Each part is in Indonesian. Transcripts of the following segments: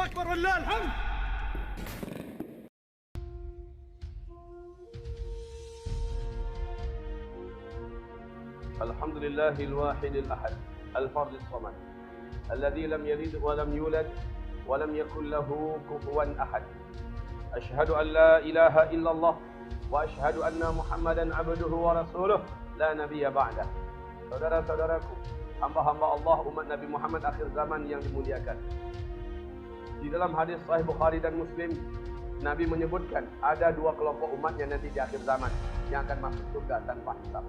أكبر ولله الحمد. الحمد لله الواحد الأحد الفرد الصمد الذي لم يلد ولم يولد ولم يكن له كفوا أحد. أشهد أن لا إله إلا الله وأشهد أن محمدا عبده ورسوله لا نبي بعده. Saudara-saudaraku, hamba-hamba Allah umat Nabi Muhammad akhir zaman yang dimuliakan. Di dalam hadis Sahih Bukhari dan Muslim, Nabi menyebutkan ada dua kelompok umatnya nanti di akhir zaman yang akan masuk surga tanpa hisab.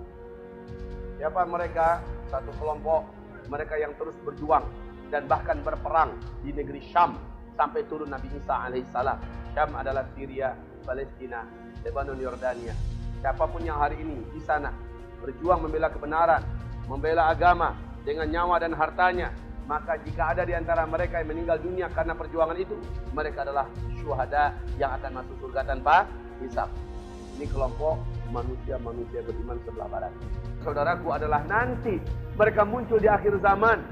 Siapa mereka? Satu kelompok mereka yang terus berjuang dan bahkan berperang di negeri Syam sampai turun Nabi Isa alaihissalam. Syam adalah Syria, Palestina, Lebanon, Yordania. Siapapun yang hari ini di sana berjuang membela kebenaran, membela agama dengan nyawa dan hartanya, maka jika ada di antara mereka yang meninggal dunia karena perjuangan itu, mereka adalah syuhada yang akan masuk surga tanpa hisab. Ini kelompok manusia-manusia beriman sebelah barat. Saudaraku, adalah nanti mereka muncul di akhir zaman.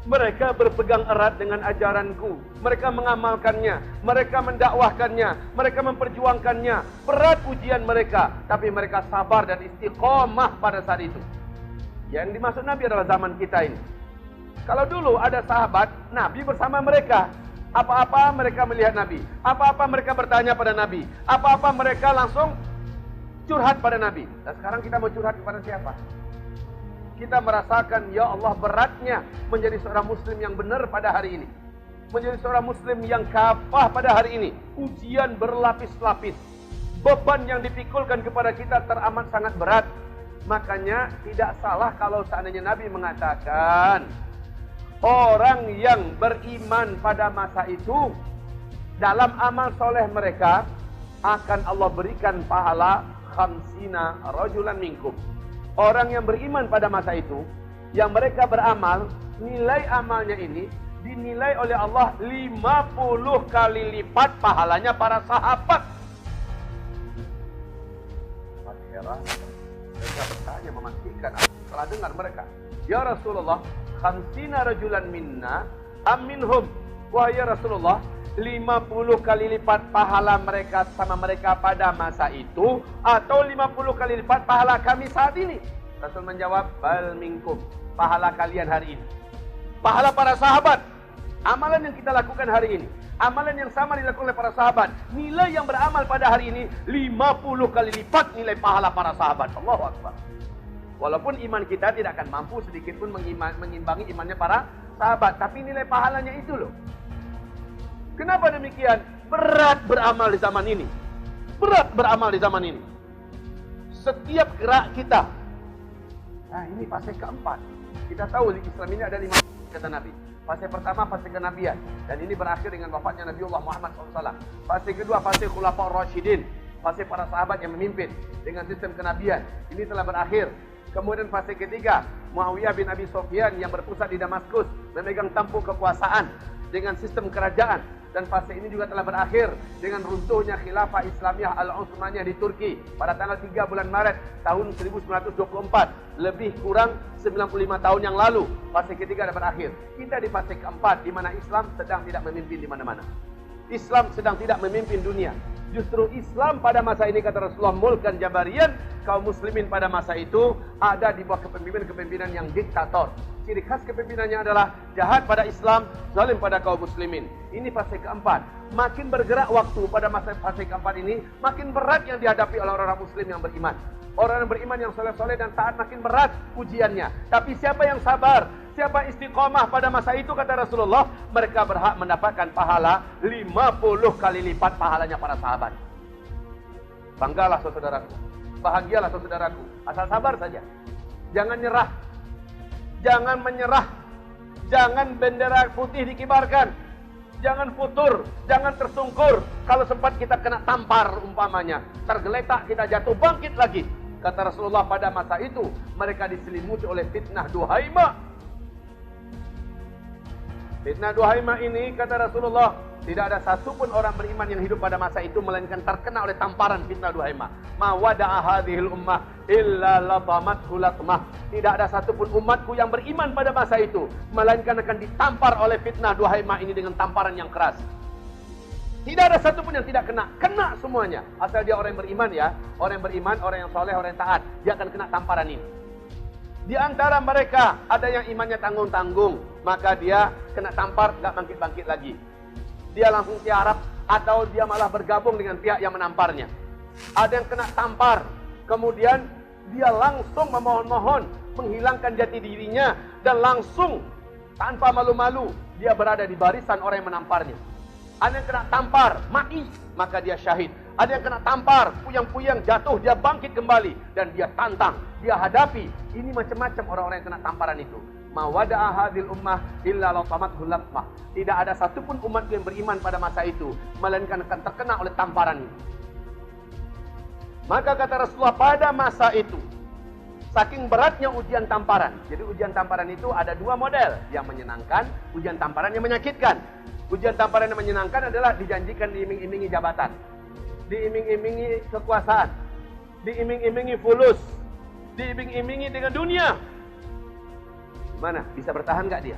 Mereka berpegang erat dengan ajaranku. Mereka mengamalkannya, mereka mendakwahkannya, mereka memperjuangkannya. Berat ujian mereka, tapi mereka sabar dan istiqomah pada saat itu. Yang dimaksud Nabi adalah zaman kita ini. Kalau dulu ada sahabat, Nabi bersama mereka. Apa-apa mereka melihat Nabi, apa-apa mereka bertanya pada Nabi, apa-apa mereka langsung curhat pada Nabi. Dan sekarang kita mau curhat kepada siapa? Kita merasakan, ya Allah, beratnya menjadi seorang muslim yang benar pada hari ini. Menjadi seorang muslim yang kafah pada hari ini. Ujian berlapis-lapis. Beban yang dipikulkan kepada kita teramat sangat berat. Makanya tidak salah kalau seandainya Nabi mengatakan, orang yang beriman pada masa itu, dalam amal soleh mereka, akan Allah berikan pahala khamsina rajulan minkum. Orang yang beriman pada masa itu, yang mereka beramal, nilai amalnya ini dinilai oleh Allah 50 kali lipat pahalanya para sahabat. Mereka bertanya, memastikan setelah dengar mereka, ya Rasulullah, khamsina rajulan minna aminhum. Wahai Rasulullah, 50 kali lipat pahala mereka sama mereka pada masa itu, atau 50 kali lipat pahala kami saat ini? Rasul menjawab, bal minkum, pahala kalian hari ini. Pahala para sahabat, amalan yang kita lakukan hari ini, amalan yang sama dilakukan oleh para sahabat. Nilai yang beramal pada hari ini 50 kali lipat nilai pahala para sahabat. Allahu Akbar. Walaupun iman kita tidak akan mampu sedikit pun mengimbangi imannya para sahabat, tapi nilai pahalanya itu loh. Kenapa demikian? Berat beramal di zaman ini. Berat beramal di zaman ini. Setiap gerak kita. Nah, ini fase keempat. Kita tahu di Islam ini ada 5 kata Nabi. Fase pertama, fase kenabian. Dan ini berakhir dengan wafatnya Nabiullah Muhammad SAW. Fase kedua, fase Khulafaur Rasyidin. Fase para sahabat yang memimpin dengan sistem kenabian. Ini telah berakhir. Kemudian fase ketiga, Muawiyah bin Abi Sufyan yang berpusat di Damaskus, memegang tampuk kekuasaan dengan sistem kerajaan. Dan fase ini juga telah berakhir dengan runtuhnya khilafah Islamiyah Al-Utsmaniyah di Turki pada tanggal 3 bulan Maret tahun 1924. Lebih kurang 95 tahun yang lalu, fase ketiga sudah berakhir. Kita di fase keempat, di mana Islam sedang tidak memimpin di mana-mana. Islam sedang tidak memimpin dunia. Justru Islam pada masa ini, kata Rasulullah, mulkan jabarian, kaum muslimin pada masa itu ada di bawah kepemimpinan yang diktator. Ciri khas kepemimpinannya adalah jahat pada Islam, zalim pada kaum muslimin. Ini fase keempat. Makin bergerak waktu pada masa fase keempat ini, makin berat yang dihadapi oleh orang-orang muslim yang beriman. Orang yang beriman yang soleh-soleh dan taat makin berat ujiannya. Tapi siapa yang sabar, siapa istiqomah pada masa itu, kata Rasulullah, mereka berhak mendapatkan pahala 50 kali lipat pahalanya para sahabat. Banggalah saudaraku, bahagialah saudaraku, asal sabar saja. Jangan nyerah, jangan menyerah, jangan bendera putih dikibarkan, jangan futur, jangan tersungkur. Kalau sempat kita kena tampar umpamanya, tergeletak kita jatuh, bangkit lagi. Kata Rasulullah, pada masa itu mereka diselimuti oleh fitnah duhaimah. Fitnah duhaimah ini, kata Rasulullah, Tidak ada satupun orang beriman yang hidup pada masa itu melainkan terkena oleh tamparan fitnah duhaimah. Ma wada'a hadhil ummah illa latamathu latmah. Tidak ada satupun umatku yang beriman pada masa itu melainkan akan ditampar oleh fitnah duhaimah ini dengan tamparan yang keras. Tidak ada satupun yang tidak kena. Kena semuanya. Asal dia orang yang beriman ya. Orang yang beriman, orang yang soleh, orang yang taat. Dia akan kena tamparan ini. Di antara mereka ada yang imannya tanggung-tanggung. Maka dia kena tampar, gak bangkit-bangkit lagi. Dia langsung tiarap atau dia malah bergabung dengan pihak yang menamparnya. Ada yang kena tampar. Kemudian dia langsung memohon-mohon menghilangkan jati dirinya. Dan langsung tanpa malu-malu dia berada di barisan orang yang menamparnya. Ada yang kena tampar, mati, maka dia syahid. Ada yang kena tampar, puyang-puyang, jatuh, dia bangkit kembali. Dan dia tantang, dia hadapi. Ini macam-macam orang-orang yang kena tamparan itu. Ma wada'a hadhil ummah illa latamathu latmah. Tidak ada satupun umat yang beriman pada masa itu melainkan akan terkena oleh tamparan ini. Maka kata Rasulullah pada masa itu, saking beratnya ujian tamparan. Jadi ujian tamparan itu ada dua model, yang menyenangkan, ujian tamparan yang menyakitkan. Ujian tamparan yang menyenangkan adalah dijanjikan diiming-imingi jabatan, diiming-imingi kekuasaan, diiming-imingi fulus, diiming-imingi dengan dunia. Gimana? Bisa bertahan nggak dia?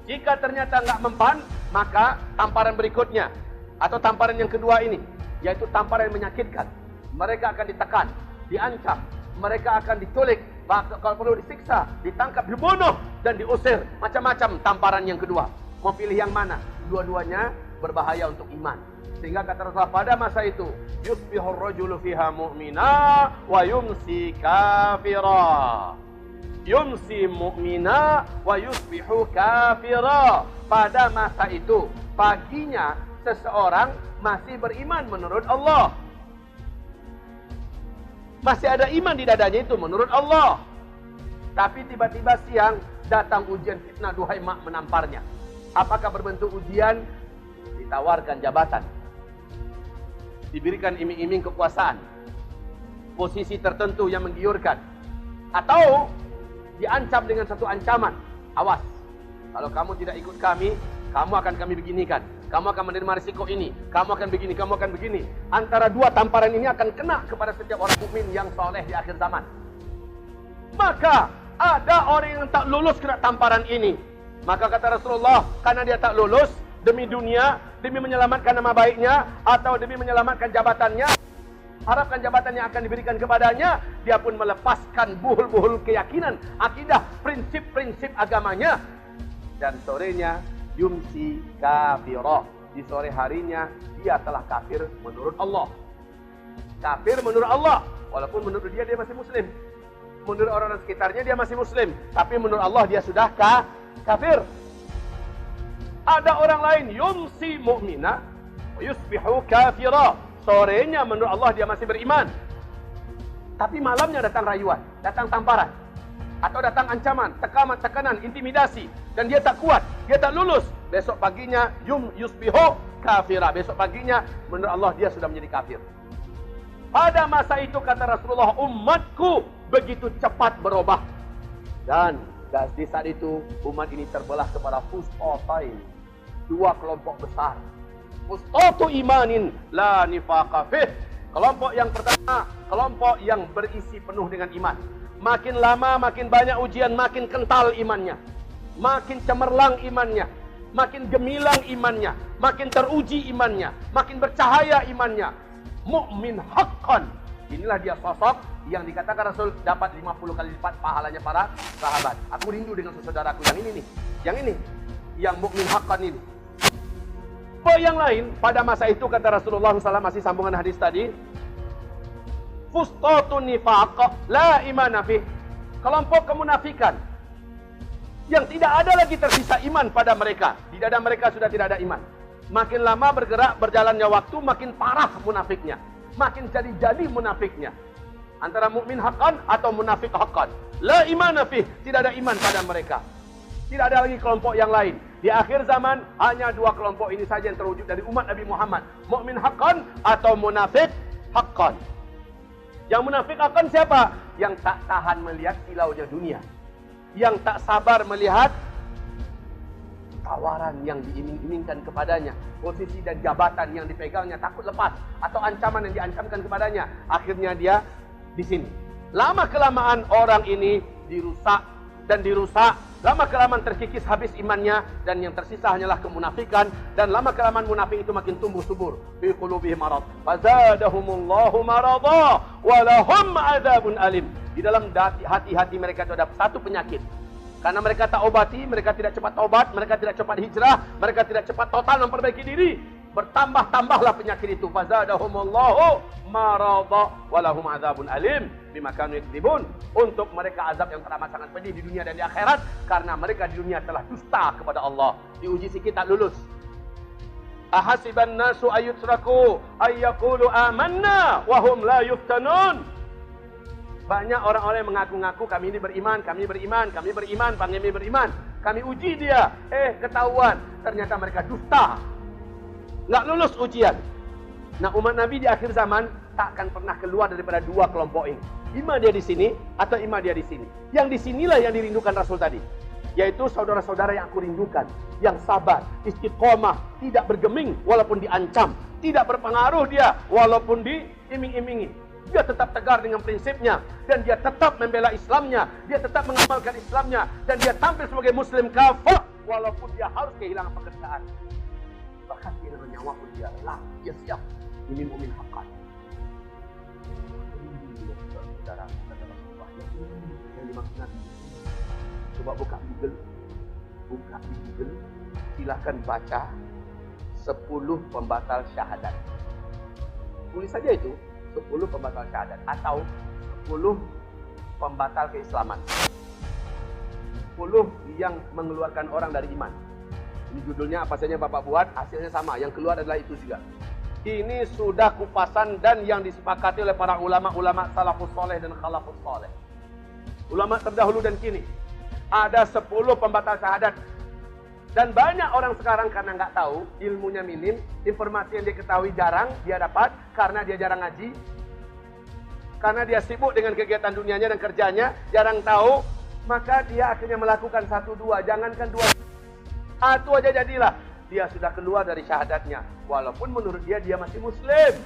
Jika ternyata nggak mempan, maka tamparan berikutnya atau tamparan yang kedua ini, yaitu tamparan yang menyakitkan. Mereka akan ditekan, diancam, mereka akan diculik, kalau perlu disiksa, ditangkap, dibunuh, dan diusir. Macam-macam tamparan yang kedua. Mau pilih yang mana? Dua-duanya berbahaya untuk iman. Sehingga kata Rasulullah pada masa itu, yusbihur rajulu fiha mu'mina wa yumsi kafira. Yumsi mu'mina wa yusbihu kafira. Pada masa itu, paginya seseorang masih beriman menurut Allah. Masih ada iman di dadanya itu menurut Allah. Tapi tiba-tiba siang datang ujian fitnah duhaimah menamparnya. Apakah berbentuk ujian? Ditawarkan jabatan, diberikan iming-iming kekuasaan, posisi tertentu yang menggiurkan, atau diancam dengan satu ancaman. Awas, kalau kamu tidak ikut kami, kamu akan kami beginikan, kamu akan menerima risiko ini, kamu akan begini, kamu akan begini. Antara dua tamparan ini akan kena kepada setiap orang mukmin yang soleh di akhir zaman. Maka ada orang yang tak lulus kena tamparan ini. Maka kata Rasulullah, karena dia tak lulus demi dunia, demi menyelamatkan nama baiknya, atau demi menyelamatkan jabatannya, harapkan jabatan yang akan diberikan kepadanya, dia pun melepaskan buhul-buhul keyakinan, akidah, prinsip-prinsip agamanya. Dan sorenya yumsi kafirah. Di sore harinya dia telah kafir menurut Allah. Kafir menurut Allah. Walaupun menurut dia masih muslim. Menurut orang-orang sekitarnya dia masih muslim. Tapi menurut Allah dia sudah kafir. Ada orang lain yumsi mu'mina wa yusbihu kafira. Sorenya menurut Allah dia masih beriman. Tapi malamnya datang rayuan, datang tamparan, atau datang ancaman, tekanan, intimidasi, dan dia tak kuat, dia tak lulus. Besok paginya yusbihu kafira. Besok paginya menurut Allah dia sudah menjadi kafir. Pada masa itu kata Rasulullah, umatku begitu cepat berubah. Dan di saat itu umat ini terbelah kepada fustotain, dua kelompok besar. Fustatu imanin la nifaqa fih. Kelompok yang pertama, kelompok yang berisi penuh dengan iman. Makin lama makin banyak ujian, makin kental imannya, makin cemerlang imannya, makin gemilang imannya, makin teruji imannya, makin bercahaya imannya. Mukmin haqqan. Inilah dia sosok yang dikatakan Rasul dapat 50 kali lipat pahalanya para sahabat. Aku rindu dengan saudaraku yang ini nih. Yang ini, yang mukmin haqqan ini. Yang lain pada masa itu kata Rasulullah SAW, masih sambungan hadis tadi, fustatun nifaq la imana fih. Kelompok kemunafikan yang tidak ada lagi tersisa iman pada mereka. Di dada mereka sudah tidak ada iman. Makin lama berjalannya waktu, makin parah munafiknya, makin jadi-jadi munafiknya. Antara mukmin haqqan atau munafik haqqan. La imana fih, tidak ada iman pada mereka. Tidak ada lagi kelompok yang lain. Di akhir zaman hanya dua kelompok ini saja yang terwujud dari umat Nabi Muhammad. Mukmin haqqan atau munafik haqqan. Yang munafik haqqan siapa? Yang tak tahan melihat silaunya dunia. Yang tak sabar melihat tawaran yang diiming-imingkan kepadanya, posisi dan jabatan yang dipegangnya takut lepas, atau ancaman yang diancamkan kepadanya. Akhirnya dia di sini. Lama kelamaan orang ini dirusak dan dirusak. Lama kelamaan terkikis habis imannya, dan yang tersisa hanyalah kemunafikan. Dan lama kelamaan munafik itu makin tumbuh subur. Fi qulubihim marad, fazadahumullahu marada wa lahum adzabun alim. Di dalam hati-hati mereka itu ada satu penyakit. Karena mereka tak obati, mereka tidak cepat taubat, mereka tidak cepat hijrah, mereka tidak cepat total memperbaiki diri. Bertambah-tambahlah penyakit itu. Fazadahumullahu marada wa lahum adzabun alim bima kanu yakdzibun. Untuk mereka azab yang teramat sangat pedih di dunia dan di akhirat, karena mereka di dunia telah dusta kepada Allah. Diuji sikit tak lulus. Ahasiban nasu ayyutraku ayyaqulu amanna wa hum la yuftanun. Banyak orang-orang yang mengaku-ngaku kami ini beriman, kami beriman, kami beriman, kami beriman. Kami uji dia, ketahuan ternyata mereka dusta. Nggak lulus ujian. Nah, umat Nabi di akhir zaman tak akan pernah keluar daripada dua kelompok ini. Ima dia di sini atau ima dia di sini. Yang di sinilah yang dirindukan Rasul tadi, yaitu saudara-saudara yang aku rindukan, yang sabar, istiqomah, tidak bergeming walaupun diancam, tidak berpengaruh dia walaupun diiming-imingi. Dia tetap tegar dengan prinsipnya, dan dia tetap membela Islamnya, dia tetap mengamalkan Islamnya, dan dia tampil sebagai Muslim kafir walaupun dia harus kehilangan pekerjaan. Bahkan kehilangan nyawa pun dia rela, dia siap. Ini mukmin haqqan. Saudara, kata Rasulullah yang dimaksud Nabi. Coba buka Google, silakan baca 10 pembatal syahadat. Tulis saja itu. 10 pembatal syahadat atau 10 pembatal keislaman. 10 yang mengeluarkan orang dari iman. Ini judulnya apa saja Bapak buat, hasilnya sama. Yang keluar adalah itu juga. Ini sudah kupasan dan yang disepakati oleh para ulama-ulama salafus soleh dan khalafus soleh. Ulama terdahulu dan kini. Ada 10 pembatal syahadat. Dan banyak orang sekarang karena nggak tahu, ilmunya minim, informasi yang dia ketahui jarang dia dapat karena dia jarang ngaji, karena dia sibuk dengan kegiatan dunianya dan kerjanya, jarang tahu, maka dia akhirnya melakukan 1-2, jangankan 2, 1 aja jadilah. Dia sudah keluar dari syahadatnya, walaupun menurut dia masih muslim.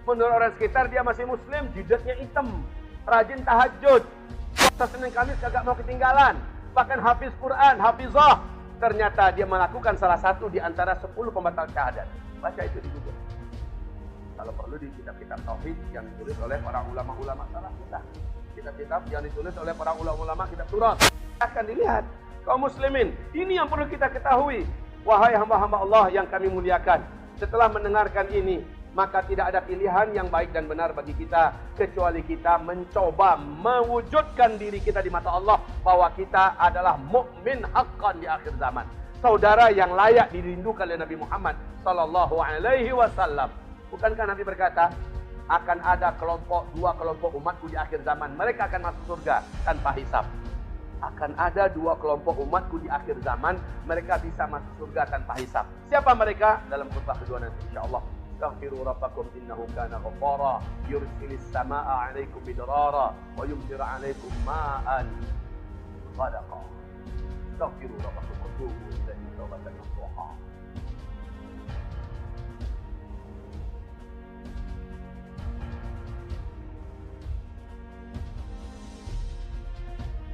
Menurut orang sekitar dia masih muslim, jidatnya hitam, rajin tahajud, puasa Senin Kamis kagak mau ketinggalan, bahkan hafiz Quran, hafizah. Ternyata dia melakukan salah satu di antara 10 pembatal syahadat. Baca itu di Google. Kalau perlu di kitab-kitab tauhid yang ditulis oleh para ulama-ulama salaf kita. Kitab-kitab yang ditulis oleh para ulama-ulama kitab surat. Akan dilihat. Kaum muslimin, ini yang perlu kita ketahui. Wahai hamba-hamba Allah yang kami muliakan. Setelah mendengarkan ini, maka tidak ada pilihan yang baik dan benar bagi kita kecuali kita mencoba mewujudkan diri kita di mata Allah bahwa kita adalah mukmin haqqan di akhir zaman, saudara yang layak dirindukan oleh Nabi Muhammad sallallahu alaihi wasallam. Bukankah Nabi berkata, akan ada dua kelompok umatku di akhir zaman, mereka akan masuk surga tanpa hisab. Akan ada 2 kelompok umatku di akhir zaman, mereka bisa masuk surga tanpa hisab. Siapa mereka? Dalam khutbah kedua nanti insyaallah. Astaghfiru rabbakum innahu kana ghaffara yursilis samaa'a 'alaikum bidrara wa yumtiru 'alaikum ma'an ghadaqa. Astaghfiru rabbakum wa tubu ilaihi tawbatan nasuha.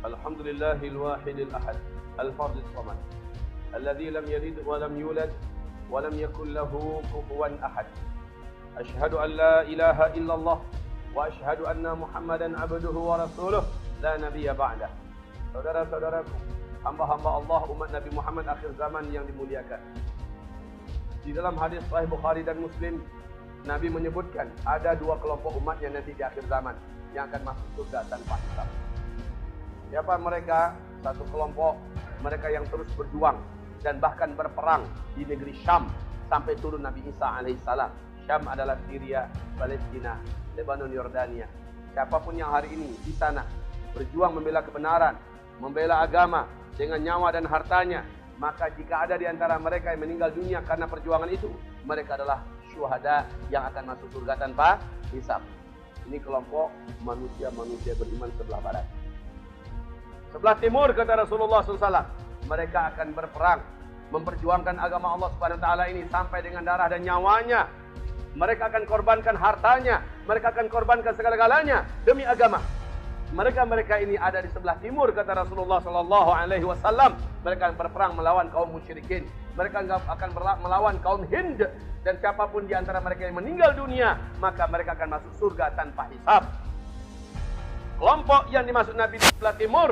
Alhamdulillahil wahidil ahad al-fardis samad alladzi lam yalid wa lam yulad ولم يكن له كفوا أحد أشهد أن لا إله إلا الله وأشهد أن محمدا عبده ورسوله لا نبي بعده. Saudara-saudaraku, hamba-hamba Allah umat Nabi Muhammad akhir zaman yang dimuliakan. Di dalam hadis Sahih Bukhari dan Muslim, Nabi menyebutkan ada 2 kelompok umatnya nanti di akhir zaman yang akan masuk surga tanpa hisab. Siapa mereka? Satu kelompok mereka yang terus berjuang dan bahkan berperang di negeri Syam sampai turun Nabi Isa alaihissalam. Syam adalah Syria, Palestina, Lebanon, Yordania. Siapapun yang hari ini di sana berjuang membela kebenaran, membela agama dengan nyawa dan hartanya, maka jika ada di antara mereka yang meninggal dunia karena perjuangan itu, mereka adalah syuhada yang akan masuk surga tanpa hisab. Ini kelompok manusia-manusia beriman sebelah barat. Sebelah timur kata Rasulullah SAW, mereka akan berperang memperjuangkan agama Allah Subhanahu wa taala ini sampai dengan darah dan nyawanya. Mereka akan korbankan hartanya, mereka akan korbankan segala-galanya demi agama. Mereka ini ada di sebelah timur, kata Rasulullah sallallahu alaihi wasallam. Mereka akan berperang melawan kaum musyrikin. Mereka akan melawan kaum Hind, dan siapapun di antara mereka yang meninggal dunia, maka mereka akan masuk surga tanpa hisab. Kelompok yang dimaksud Nabi di sebelah timur,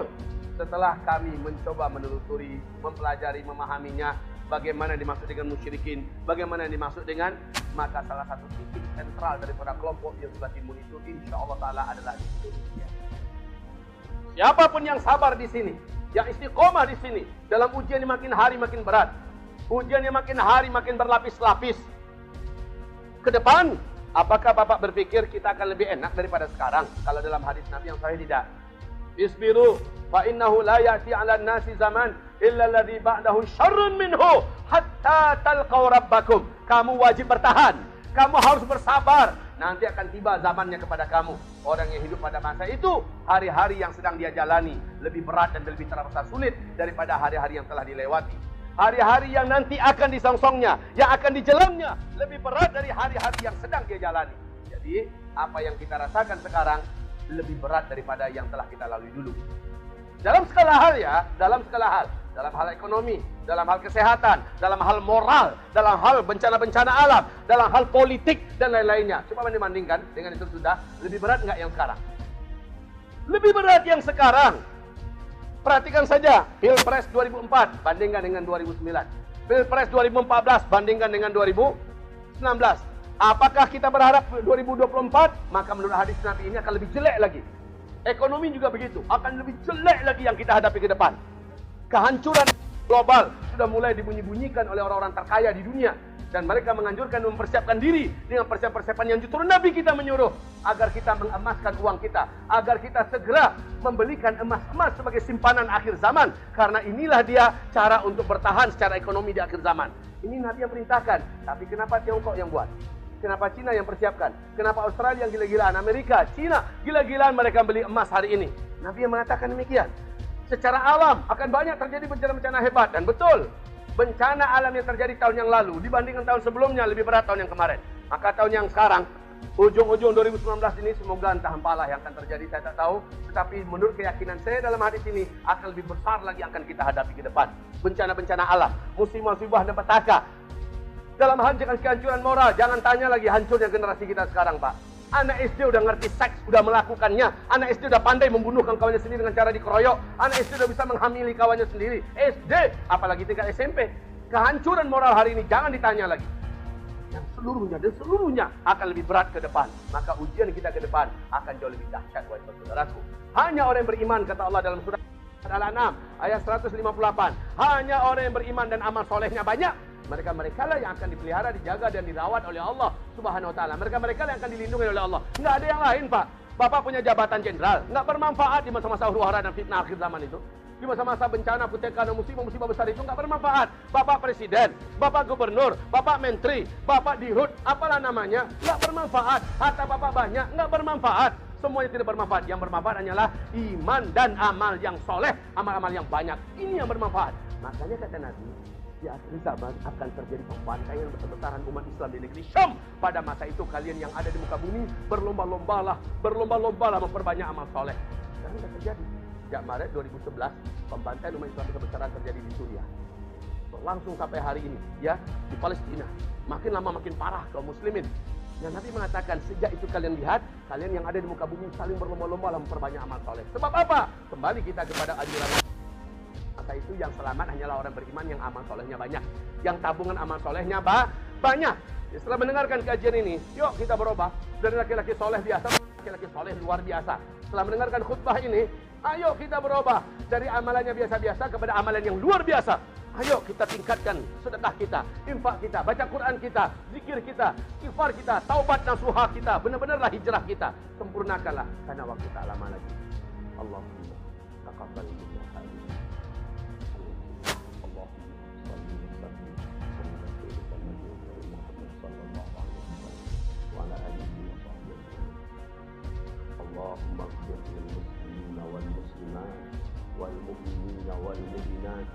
setelah kami mencoba menelusuri, mempelajari, memahaminya, bagaimana dimaksud dengan musyrikin, bagaimana dimaksud dengan, maka salah satu titik sentral daripada kelompok yang sebelah timur itu insya Allah Ta'ala adalah di Indonesia. Siapapun yang sabar di sini, yang istiqomah di sini, dalam ujian yang makin hari makin berat, ujian yang makin hari makin berlapis-lapis, ke depan, apakah Bapak berpikir kita akan lebih enak daripada sekarang? Kalau dalam hadis Nabi yang sahih tidak. Isbiru fa innahu la ya'ti 'ala an-nasi zaman illa alladhi ba'dahu syarrun minhu hatta talqaw rabbakum. Kamu wajib bertahan. Kamu harus bersabar. Nanti akan tiba zamannya kepada kamu. Orang yang hidup pada masa itu, hari-hari yang sedang dia jalani lebih berat dan lebih terasa sulit daripada hari-hari yang telah dilewati. Hari-hari yang nanti akan disongsongnya, yang akan dijalannya, lebih berat dari hari-hari yang sedang dia jalani. Jadi, apa yang kita rasakan sekarang lebih berat daripada yang telah kita lalui dulu. Dalam segala hal ya, dalam segala hal. Dalam hal ekonomi, dalam hal kesehatan, dalam hal moral, dalam hal bencana-bencana alam, dalam hal politik, dan lain-lainnya. Coba dibandingkan dengan itu sudah, lebih berat nggak yang sekarang? Lebih berat yang sekarang. Perhatikan saja, Pilpres 2004 bandingkan dengan 2009. Pilpres 2014 bandingkan dengan 2019. Apakah kita berharap 2024? Maka menurut hadis Nabi ini akan lebih jelek lagi. Ekonomi juga begitu, akan lebih jelek lagi yang kita hadapi ke depan. Kehancuran global sudah mulai dibunyi-bunyikan oleh orang-orang terkaya di dunia. Dan mereka menganjurkan mempersiapkan diri dengan persiapan-persiapan yang justru Nabi kita menyuruh agar kita mengemaskan uang kita, agar kita segera membelikan emas sebagai simpanan akhir zaman, karena inilah dia cara untuk bertahan secara ekonomi di akhir zaman. Ini Nabi yang perintahkan. Tapi kenapa Tiongkok yang buat? Kenapa Cina yang persiapkan? Kenapa Australia yang gila-gilaan? Amerika, Cina gila-gilaan mereka beli emas hari ini. Nabi yang mengatakan demikian. Secara alam akan banyak terjadi bencana-bencana hebat, dan betul. Bencana alam yang terjadi tahun yang lalu dibandingkan tahun sebelumnya lebih berat tahun yang kemarin. Maka tahun yang sekarang, ujung-ujung 2019 ini semoga entah apalah yang akan terjadi, saya tak tahu. Tetapi menurut keyakinan saya dalam hadis ini akan lebih besar lagi akan kita hadapi ke depan. Bencana-bencana alam, musibah-musibah dan petaka. Dalam hal kehancuran moral, jangan tanya lagi hancurnya generasi kita sekarang, Pak. Anak SD udah ngerti seks, udah melakukannya. Anak SD udah pandai membunuhkan kawannya sendiri dengan cara dikeroyok. Anak SD udah bisa menghamili kawannya sendiri. SD, apalagi tingkat SMP. Kehancuran moral hari ini jangan ditanya lagi. Yang seluruhnya akan lebih berat ke depan. Maka ujian kita ke depan akan jauh lebih dahsyat, wahai saudaraku. Hanya orang yang beriman, kata Allah dalam surah Al-An'am ayat 158. Hanya orang yang beriman dan amal solehnya banyak, mereka lah yang akan dipelihara, dijaga dan dirawat oleh Allah Subhanahu wa taala. Mereka lah yang akan dilindungi oleh Allah. Enggak ada yang lain, Pak. Bapak punya jabatan jenderal, enggak bermanfaat di masa-masa huru-hara dan fitnah akhir zaman itu. Di masa-masa bencana, petaka dan musibah besar itu enggak bermanfaat. Bapak presiden, Bapak gubernur, Bapak menteri, Bapak dirut, apalah namanya, enggak bermanfaat. Harta Bapak banyak, enggak bermanfaat. Semuanya tidak bermanfaat. Yang bermanfaat hanyalah iman dan amal yang soleh, amal-amal yang banyak. Ini yang bermanfaat. Makanya kata Nabi, di akhir zaman akan terjadi pembantaian besar-besaran umat Islam di negeri Syam. Pada masa itu kalian yang ada di muka bumi berlomba-lombalah memperbanyak amal soleh. Dan sudah terjadi. Sejak Maret 2011 pembantaian umat Islam besar-besaran terjadi di Suriah. Berlangsung sampai hari ini, ya, di Palestina. Makin lama makin parah kaum muslimin. Dan Nabi mengatakan, sejak itu kalian lihat, kalian yang ada di muka bumi saling berlomba-lomba memperbanyak amal soleh. Sebab apa? Kembali kita kepada anjuran. Maka itu yang selamat hanyalah orang beriman yang amal solehnya banyak. Yang tabungan amal solehnya banyak. Setelah mendengarkan kajian ini, yuk kita berubah dari laki-laki soleh biasa, laki-laki soleh luar biasa. Setelah mendengarkan khutbah ini, ayo kita berubah dari amalannya biasa-biasa kepada amalan yang luar biasa. Ayo kita tingkatkan sedekah kita, infak kita, baca Quran kita, zikir kita, istighfar kita, taubat nasuha kita, benar-benarlah hijrah kita. Sempurnakanlah karena waktu tak lama lagi. Allahumma taqabbal minna hadhihi. اللهم اغفر للمسلمين والمسلمات والمؤمنين والمؤمنات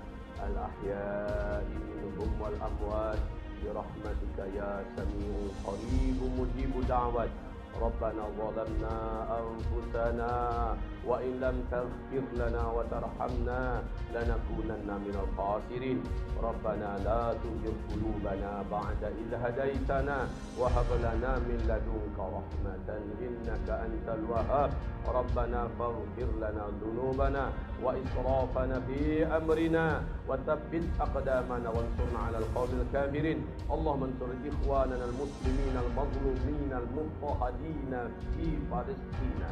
الأحياء منهم والأموات برحمتك يا سميع قريب مجيب دعوات. ربنا ظلمنا أنفسنا وإن لم تغفر لنا وترحمنا لنكونن من الخاسرين. ربنا لا تزغ قلوبنا بعد إذ هديتنا وهب لنا من لدنك رحمة إنك أنت الوهاب. ربنا فاغفر لنا ذنوبنا وإسرافنا في أمرنا وثبت أقدامنا وانصرنا على القوم الكافرين. اللهم انصر إخواننا المسلمين المظلومين المضطهدين في فلسطين.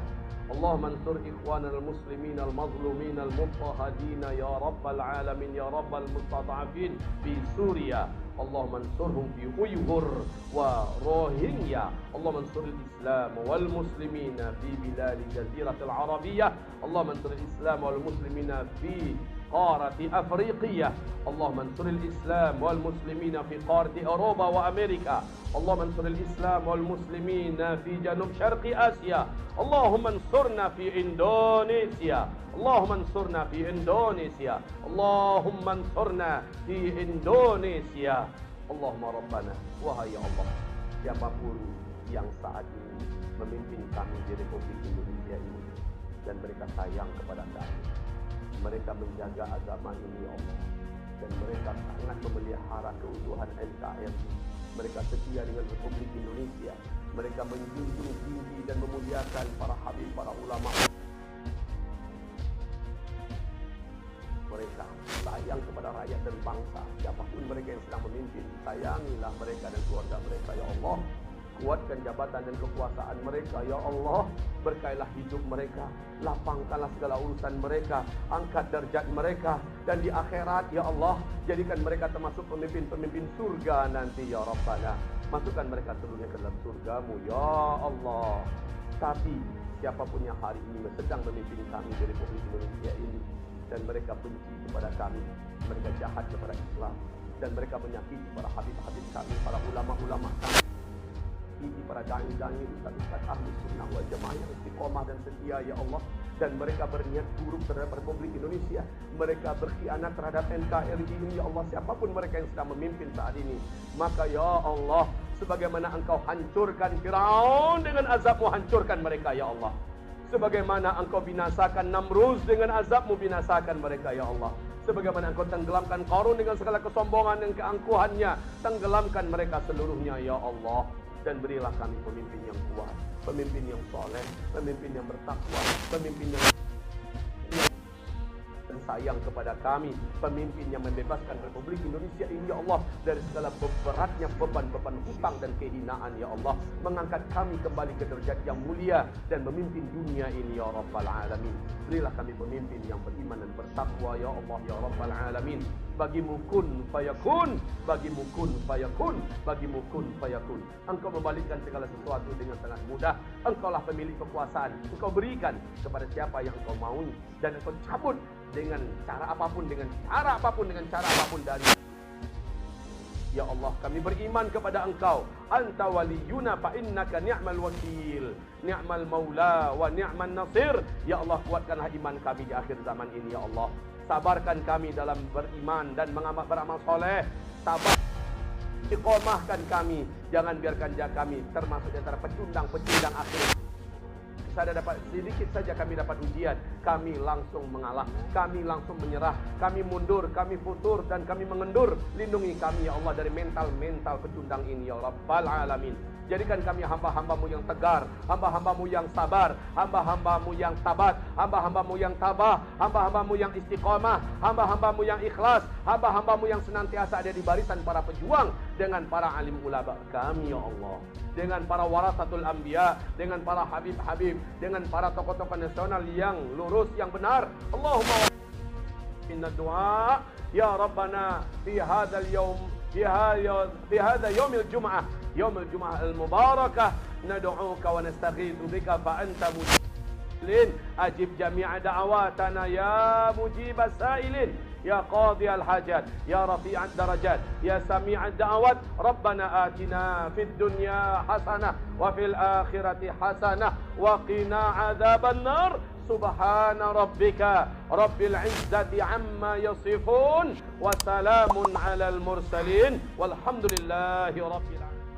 اللهم انصر إخواننا المسلمين المظلومين المضطهدين يا رب العالمين يا رب المستضعفين في سوريا. اللهم انصرهم في أيغور وروهينيا. اللهم انصر الإسلام والمسلمين في بلاد الجزيرة العربية. اللهم انصر الإسلام والمسلمين في قارة أفريقيا. اللهم انصر الإسلام والمسلمين في قارة أوروبا وأمريكا. اللهم انصر الإسلام والمسلمين في جنوب شرق آسيا. اللهم انصرنا في إندونيسيا. اللهم انصرنا في إندونيسيا. اللهم انصرنا في إندونيسيا. اللهم ربنا wahai Allah, siapapun yang saat ini memimpin kami di Republik Indonesia ini dan mereka sayang kepada kami, mereka menjaga agama ini ya Allah, dan mereka sangat memelihara keutuhan NKRI, mereka setia dengan Republik Indonesia, mereka menjunjung tinggi dan memuliakan para habib, para ulama. Mereka sayang kepada rakyat dan bangsa. Siapapun mereka yang sedang memimpin, sayangilah mereka dan keluarga mereka ya Allah. Kuatkan jabatan dan kekuasaan mereka ya Allah. Berkailah hidup mereka, lapangkanlah segala urusan mereka, angkat derajat mereka, dan di akhirat ya Allah jadikan mereka termasuk pemimpin-pemimpin surga nanti ya Rabbana. Masukkan mereka seluruhnya ke dalam surgamu ya Allah. Tapi siapapun yang hari ini sedang memimpin kami dari Republik Indonesia ini dan mereka benci kepada kami, mereka jahat kepada Islam, dan mereka menyakiti para habib-habib kami, para ulama-ulama kami, ini para dai-dai, ustaz-ustaz ahli sunnah wal jamaah yang istiqomah dan setia ya Allah, dan mereka berniat buruk terhadap Republik Indonesia, mereka berkhianat terhadap NKRI ini ya Allah. Siapapun mereka yang sedang memimpin saat ini, maka ya Allah, sebagaimana Engkau hancurkan Firaun dengan azabmu, hancurkan mereka ya Allah. Sebagaimana Engkau binasakan Namruz dengan azabmu, binasakan mereka ya Allah. Sebagaimana Engkau tenggelamkan Qarun dengan segala kesombongan dan keangkuhannya, tenggelamkan mereka seluruhnya ya Allah. Dan berilah kami pemimpin yang kuat, pemimpin yang soleh, pemimpin yang bertakwa, pemimpin yang dan sayang kepada kami, pemimpin yang membebaskan Republik Indonesia ini ya Allah dari segala beratnya beban-beban hutang dan kehinaan ya Allah, mengangkat kami kembali ke derajat yang mulia dan memimpin dunia ini ya Rabbal Alamin. Berilah kami pemimpin yang beriman dan bertakwa ya Allah ya Rabbal Alamin. Bagimu kun fayakun, bagimu kun fayakun, bagimu kun fayakun. Engkau membalikkan segala sesuatu dengan sangat mudah. Engkaulah pemilik kekuasaan. Engkau berikan kepada siapa yang Engkau mau, dan Engkau cabut dengan cara apapun, dengan cara apapun, dengan cara apapun dari ya Allah. Kami beriman kepada Engkau. Anta waliyuna fa innaka ni'mal wakil, ni'mal maula wa ni'man nasir. Ya Allah, kuatkanlah iman kami di akhir zaman ini ya Allah. Sabarkan kami dalam beriman dan beramal soleh. Sabar, iqamahkan kami. Jangan biarkan kami termasuk di antara pecundang-pecundang akhir. Sedikit saja kami dapat ujian, kami langsung mengalah, kami langsung menyerah, kami mundur, kami futur, dan kami mengendur. Lindungi kami ya Allah dari mental-mental pecundang ini ya Rabbal Alamin. Jadikan kami hamba-hambamu yang tegar, hamba-hambamu yang sabar, hamba-hambamu yang tabat, hamba-hambamu yang tabah, hamba-hambamu yang istiqomah, hamba-hambamu yang ikhlas, hamba-hambamu yang senantiasa ada di barisan para pejuang dengan para alim ulama kami ya Allah, dengan para warasatul anbiya, dengan para habib-habib, dengan para tokoh-tokoh nasional yang lurus, yang benar. Allahumma inna du'a ya Rabbana fi hadzal yaum في هذا يوم الجمعة المباركة ندعوك ونستغيث بك فأنت مجيب أجب جميع دعواتنا يا مجيب السائلين يا قاضي الحاجات يا رفيع الدرجات يا سميع الدعوات. ربنا آتنا في الدنيا حسنة وفي الآخرة حسنة وقنا عذاب النار. Subhana rabbika rabbil izzati amma yasifun wa salamun alal mursalin walhamdulillahi rabbil alamin.